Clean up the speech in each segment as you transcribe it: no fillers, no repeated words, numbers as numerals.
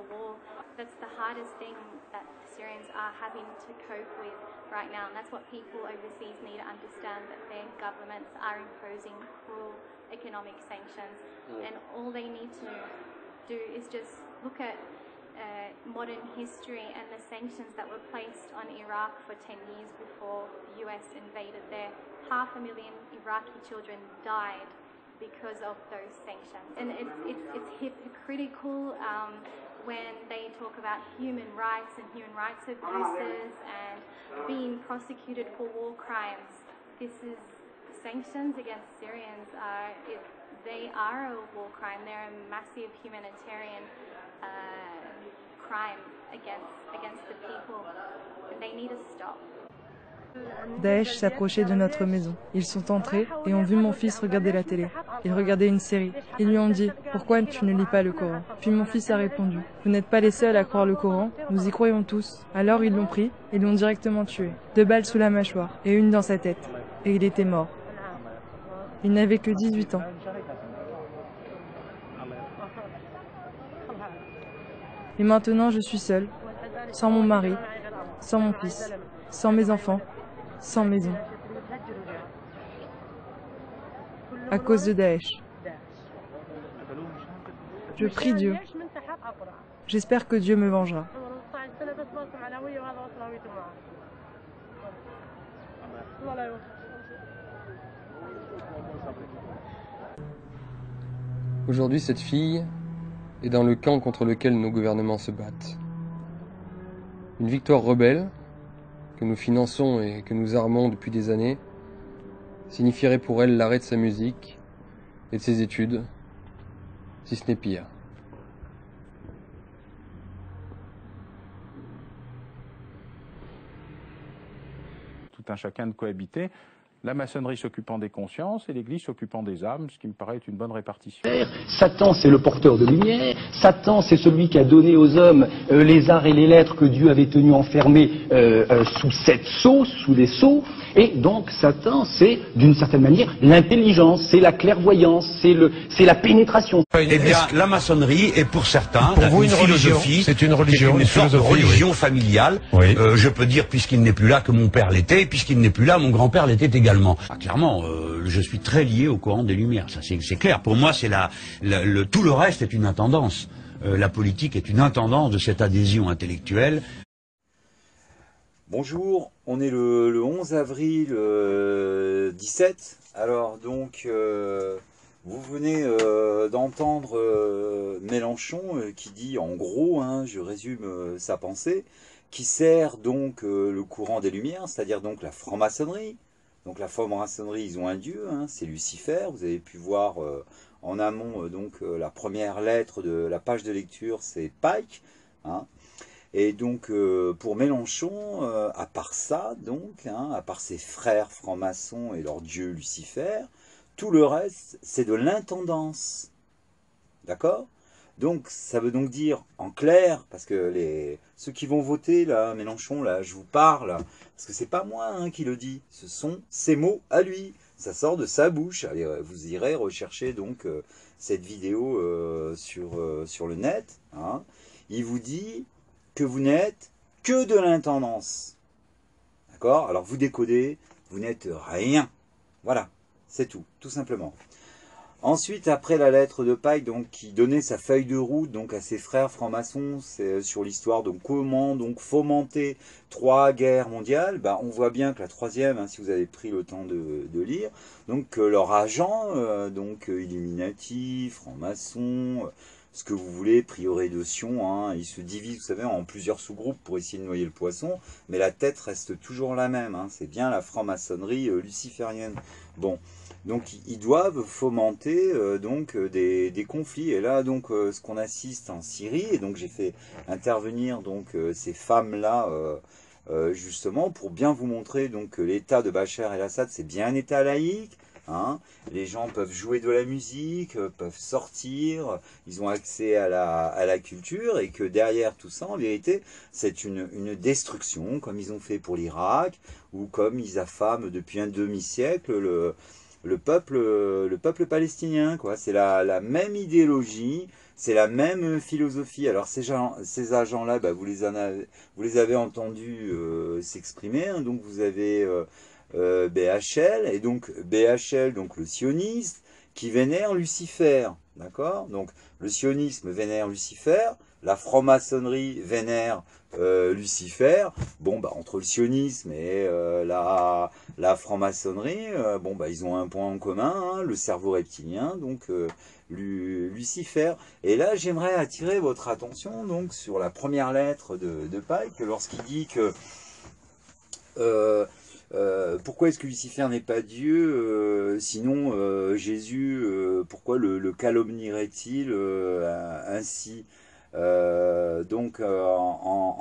The war, that's the hardest thing that Syrians are having to cope with right now, and that's what people overseas need to understand, that their governments are imposing cruel economic sanctions, and all they need to do is just look at modern history and the sanctions that were placed on Iraq for 10 years before the US invaded there. 500,000 Iraqi children died because of those sanctions, and it's hypocritical when they talk about human rights and human rights abuses and being prosecuted for war crimes. This is sanctions against Syrians. They are a war crime. They're a massive humanitarian crime against the people, and they need to stop. Daesh s'approchait de notre maison. Ils sont entrés et ont vu mon fils regarder la télé. Il regardait une série. Ils lui ont dit « Pourquoi tu ne lis pas le Coran ?» Puis mon fils a répondu « Vous n'êtes pas les seuls à croire le Coran, nous y croyons tous. » Alors ils l'ont pris et l'ont directement tué. 2 balles sous la mâchoire et une dans sa tête. Et il était mort. Il n'avait que 18 ans. Et maintenant je suis seule, sans mon mari, sans mon fils, sans mes enfants, sans maison. À cause de Daesh. Je prie Dieu. J'espère que Dieu me vengera. Aujourd'hui, cette fille est dans le camp contre lequel nos gouvernements se battent. Une victoire rebelle, que nous finançons et que nous armons depuis des années, signifierait pour elle l'arrêt de sa musique et de ses études, si ce n'est pire. Tout un chacun de cohabiter, la maçonnerie s'occupant des consciences et l'Église s'occupant des âmes, ce qui me paraît être une bonne répartition. Satan, c'est le porteur de lumière. Satan, c'est celui qui a donné aux hommes les arts et les lettres que Dieu avait tenus enfermés sous 7 sceaux, sous des sceaux. Et donc, Satan, c'est, d'une certaine manière, l'intelligence, c'est la clairvoyance, c'est la pénétration. Eh bien, la maçonnerie est pour certains, pour vous, une philosophie, c'est une religion, une sorte de religion familiale. Oui. Je peux dire, puisqu'il n'est plus là, que mon père l'était, puisqu'il n'est plus là, mon grand-père l'était également. Ah, clairement, je suis très lié au courant des Lumières, ça c'est clair. Pour moi, c'est tout le reste est une intendance. La politique est une intendance de cette adhésion intellectuelle. Bonjour, on est le 11 avril 17. Alors donc, vous venez d'entendre Mélenchon qui dit en gros, hein, je résume sa pensée, qui sert donc le courant des Lumières, c'est-à-dire donc la franc-maçonnerie. Donc la franc-maçonnerie, ils ont un dieu, hein, c'est Lucifer. Vous avez pu voir en amont la première lettre de la page de lecture, c'est Pike, hein. Et donc pour Mélenchon, à part ça, donc, hein, à part ses frères francs-maçons et leur dieu Lucifer, tout le reste, c'est de l'intendance. D'accord? Donc ça veut donc dire, en clair, parce que ceux qui vont voter, là, Mélenchon, là, je vous parle, parce que c'est pas moi hein, qui le dis, ce sont ses mots à lui, ça sort de sa bouche. Allez, vous irez rechercher donc cette vidéo sur le net, hein. Il vous dit que vous n'êtes que de l'intendance. D'accord? Alors vous décodez, vous n'êtes rien. Voilà, c'est tout simplement. Ensuite, après la lettre de Pike, donc, qui donnait sa feuille de route donc, à ses frères francs-maçons, c'est sur l'histoire de comment donc, fomenter 3 guerres mondiales, bah, on voit bien que la troisième, hein, si vous avez pris le temps de lire, donc leur agent, donc Illuminati, francs-maçons, ce que vous voulez, prieuré de Sion, hein, ils se divisent, vous savez, en plusieurs sous-groupes pour essayer de noyer le poisson, mais la tête reste toujours la même, hein, c'est bien la franc-maçonnerie luciférienne. Bon, donc ils doivent fomenter des conflits, et là donc ce qu'on assiste en Syrie, et donc j'ai fait intervenir donc ces femmes-là justement pour bien vous montrer donc que l'état de Bachar el-Assad c'est bien un état laïque. Hein, les gens peuvent jouer de la musique, peuvent sortir, ils ont accès à la culture, et que derrière tout ça, en vérité, c'est une destruction, comme ils ont fait pour l'Irak, ou comme ils affament depuis un demi-siècle le peuple palestinien, quoi. C'est la même idéologie, c'est la même philosophie. Alors ces agents-là, bah, vous les avez entendus s'exprimer, hein. Donc vous avez BHL, et donc BHL, donc le sioniste, qui vénère Lucifer, d'accord? Donc le sionisme vénère Lucifer, la franc-maçonnerie vénère Lucifer. Bon, bah, entre le sionisme et la franc-maçonnerie, bon, bah, ils ont un point en commun, hein, le cerveau reptilien, donc Lucifer. Et là, j'aimerais attirer votre attention donc sur la première lettre de Pike, lorsqu'il dit que pourquoi est-ce que Lucifer n'est pas Dieu, sinon Jésus, pourquoi le calomnierait-il ainsi? En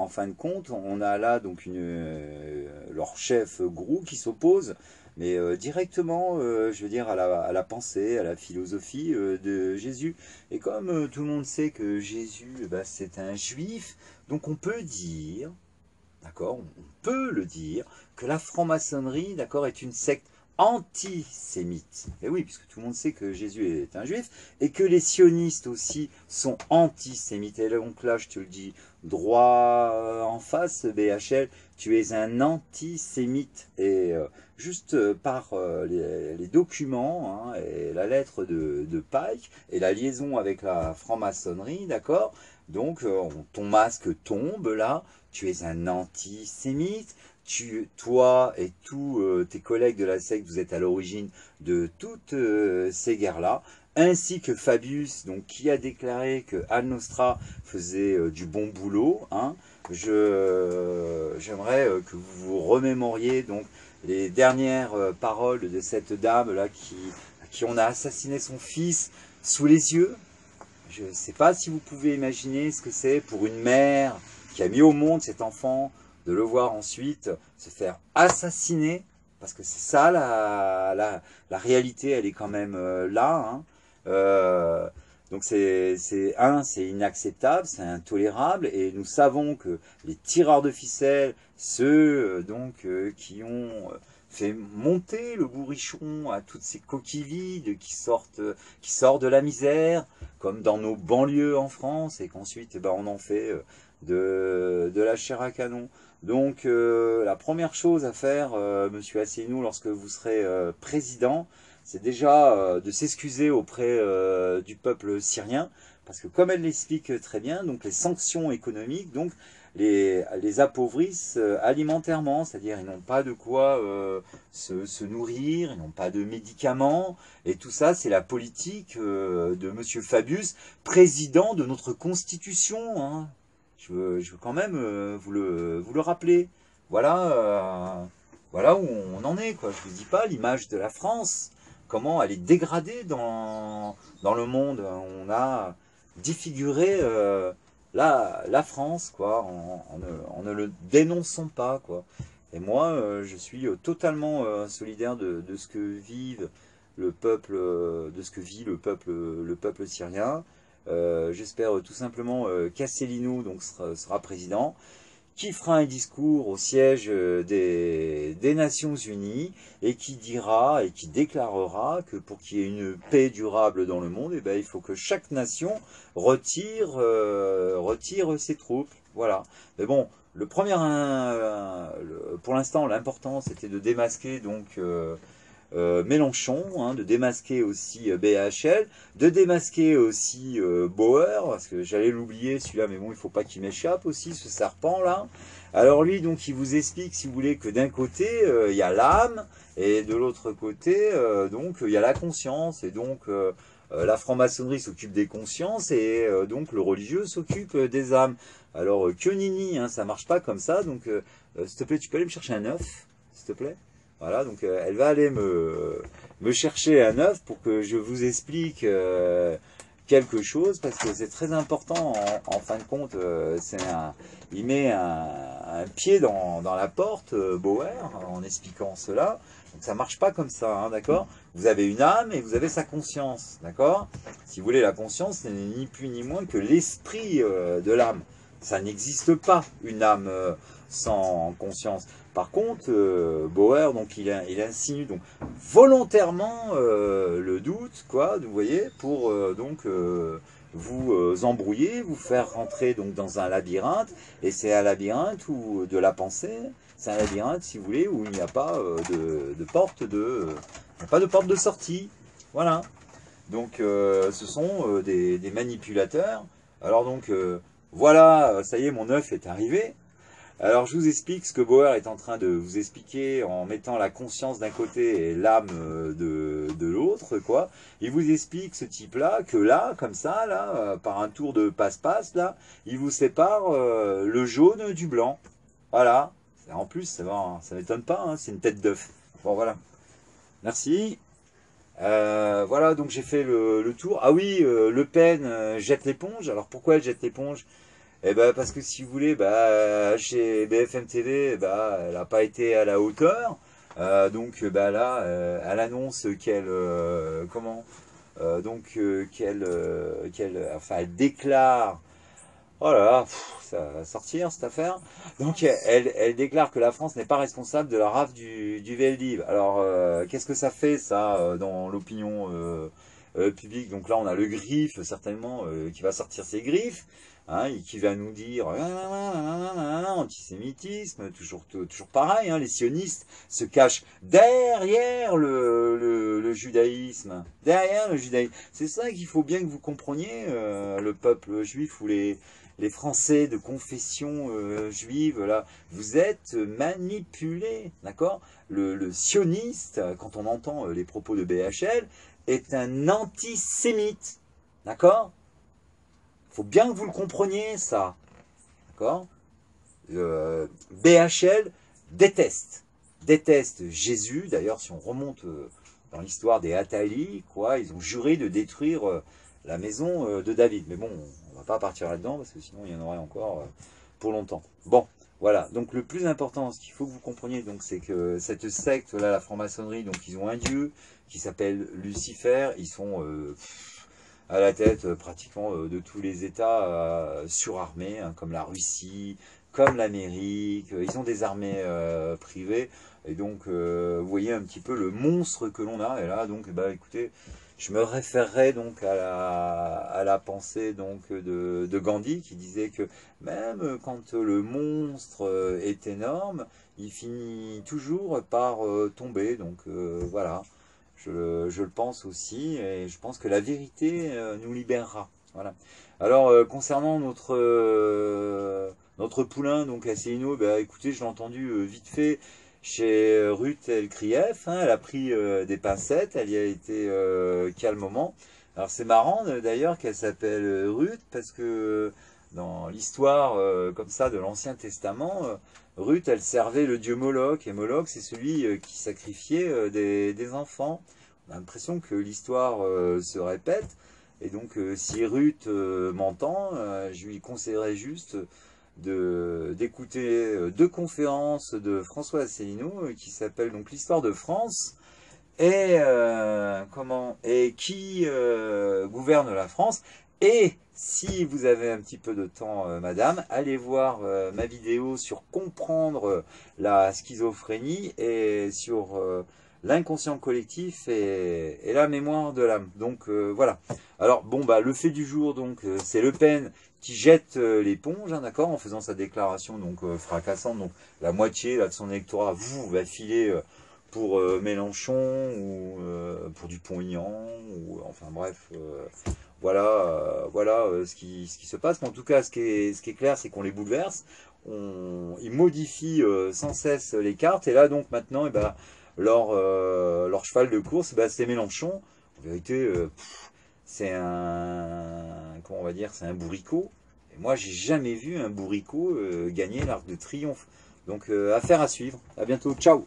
fin de compte, on a là donc leur chef Grou qui s'oppose, mais directement, je veux dire, à la pensée, à la philosophie de Jésus. Et comme tout le monde sait que Jésus, c'est un juif, donc on peut dire, d'accord, on peut le dire, que la franc-maçonnerie, d'accord, est une secte antisémite. Et oui, puisque tout le monde sait que Jésus est un juif, et que les sionistes aussi sont antisémites. Et donc là, je te le dis droit en face, BHL, tu es un antisémite. Et juste par les documents, hein, et la lettre de Pike, et la liaison avec la franc-maçonnerie, d'accord, donc ton masque tombe là, tu es un antisémite. Toi et tous tes collègues de la secte, vous êtes à l'origine de toutes ces guerres-là, ainsi que Fabius, donc, qui a déclaré que Al Nostra faisait du bon boulot, hein. J'aimerais que vous vous remémoriez donc les dernières paroles de cette dame-là qui on a assassiné son fils sous les yeux. Je ne sais pas si vous pouvez imaginer ce que c'est pour une mère qui a mis au monde cet enfant, de le voir ensuite se faire assassiner, parce que c'est ça la réalité, elle est quand même là, hein. Donc c'est inacceptable, c'est intolérable, et nous savons que les tireurs de ficelles, ceux qui ont fait monter le bourrichon à toutes ces coquilles vides qui sortent de la misère, comme dans nos banlieues en France, et qu'ensuite on en fait de la chair à canon. Donc la première chose à faire, monsieur Asselineau, lorsque vous serez président, c'est déjà de s'excuser auprès du peuple syrien, parce que comme elle l'explique très bien, donc les sanctions économiques donc les appauvrissent alimentairement, c'est-à-dire ils n'ont pas de quoi se nourrir, ils n'ont pas de médicaments, et tout ça c'est la politique de monsieur Fabius, président de notre constitution, hein. Je veux quand même vous le rappeler. Voilà, voilà où on en est, quoi. Je vous dis pas l'image de la France, comment elle est dégradée dans le monde. On a défiguré la France, quoi, en ne le dénonçant pas, quoi. Et moi, je suis totalement solidaire de ce que vit le peuple syrien. J'espère tout simplement qu'Asselineau donc sera président, qui fera un discours au siège des Nations Unies et qui dira et qui déclarera que pour qu'il y ait une paix durable dans le monde, il faut que chaque nation retire ses troupes. Voilà. Mais bon, pour l'instant, l'important c'était de démasquer donc Mélenchon, hein, de démasquer aussi BHL, de démasquer aussi Bauer, parce que j'allais l'oublier celui-là, mais bon, il faut pas qu'il m'échappe aussi, ce serpent-là. Alors lui, donc, il vous explique, si vous voulez, que d'un côté, il y a l'âme, et de l'autre côté, donc, il y a la conscience, et donc, la franc-maçonnerie s'occupe des consciences, et donc, le religieux s'occupe des âmes. Alors, que nini, hein, ça marche pas comme ça, donc, s'il te plaît, tu peux aller me chercher un œuf, s'il te plaît? Voilà, donc elle va aller me chercher un œuf pour que je vous explique quelque chose, parce que c'est très important, en fin de compte, il met un pied dans la porte, Bauer, en expliquant cela. Donc ça marche pas comme ça, hein, d'accord? Vous avez une âme et vous avez sa conscience, d'accord? Si vous voulez, la conscience, ce n'est ni plus ni moins que l'esprit de l'âme. Ça n'existe pas, une âme sans conscience. Par contre, Bauer, donc il insinue donc volontairement le doute, quoi, vous voyez, pour vous embrouiller, vous faire rentrer donc dans un labyrinthe, et c'est un labyrinthe où, de la pensée, c'est un labyrinthe, si vous voulez, où il n'y a pas de porte de sortie. Voilà. Donc ce sont des manipulateurs. Alors donc voilà, ça y est, mon œuf est arrivé. Alors je vous explique ce que Bauer est en train de vous expliquer en mettant la conscience d'un côté et l'âme de l'autre, quoi. Il vous explique ce type-là, que là, comme ça, là, par un tour de passe-passe, là, il vous sépare le jaune du blanc. Voilà. En plus, ça m'étonne pas, hein, c'est une tête d'œuf. Bon, voilà. Merci. Voilà, donc j'ai fait le tour. Ah oui, Le Pen jette l'éponge. Alors pourquoi elle jette l'éponge? Eh ben parce que si vous voulez, chez BFM TV, elle n'a pas été à la hauteur. Donc là, elle annonce qu'elle, elle déclare. Oh là là, ça va sortir cette affaire. Donc elle déclare que la France n'est pas responsable de la rafle du Veldiv. Alors qu'est-ce que ça fait ça dans l'opinion publique? Donc là on a le griffe certainement qui va sortir ses griffes. Hein, et qui va nous dire antisémitisme, toujours pareil, hein, les sionistes se cachent derrière le judaïsme, derrière le judaïsme. C'est ça qu'il faut bien que vous compreniez, le peuple juif ou les Français de confession juive, là, vous êtes manipulés, d'accord? Le sioniste, quand on entend les propos de BHL, est un antisémite, d'accord? Faut bien que vous le compreniez, ça. D'accord? BHL déteste Jésus. D'ailleurs, si on remonte dans l'histoire des Atali, quoi, ils ont juré de détruire la maison de David. Mais bon, on va pas partir là-dedans, parce que sinon, il y en aurait encore pour longtemps. Bon, voilà. Donc, le plus important, ce qu'il faut que vous compreniez, donc, c'est que cette secte-là, la franc-maçonnerie, donc, ils ont un dieu qui s'appelle Lucifer. Ils sont... à la tête pratiquement de tous les États surarmés, hein, comme la Russie, comme l'Amérique. Ils ont des armées privées, et donc vous voyez un petit peu le monstre que l'on a. Et là, donc, écoutez, je me référerai donc à la pensée donc de Gandhi, qui disait que même quand le monstre est énorme, il finit toujours par tomber. Donc voilà. Je le pense aussi, et je pense que la vérité nous libérera. Voilà. Alors, concernant notre poulain, donc Asselineau, écoutez, je l'ai entendu vite fait chez Ruth El Krief, hein, elle a pris des pincettes, elle y a été calmement. Alors, c'est marrant d'ailleurs qu'elle s'appelle Ruth, parce que dans l'histoire comme ça de l'Ancien Testament, Ruth, elle servait le dieu Moloch, et Moloch, c'est celui qui sacrifiait des enfants. On a l'impression que l'histoire se répète, et donc si Ruth m'entend, je lui conseillerais juste d'écouter deux conférences de François Asselineau qui s'appellent donc l'histoire de France et qui gouverne la France. Et si vous avez un petit peu de temps, madame, allez voir ma vidéo sur comprendre la schizophrénie et sur l'inconscient collectif et la mémoire de l'âme. Donc voilà. Alors bon, le fait du jour, donc c'est Le Pen qui jette l'éponge, hein, d'accord, en faisant sa déclaration donc fracassante. Donc la moitié là, de son électorat va filer pour Mélenchon ou pour Dupont-Aignan, ou enfin bref. Voilà ce qui se passe. Mais en tout cas, ce qui est clair, c'est qu'on les bouleverse. Ils modifient sans cesse les cartes. Et là, donc, maintenant, leur cheval de course, c'est Mélenchon. En vérité, c'est comment on va dire, c'est un bourricot. Et moi, j'ai jamais vu un bourricot gagner l'Arc de Triomphe. Donc, affaire à suivre. À bientôt. Ciao.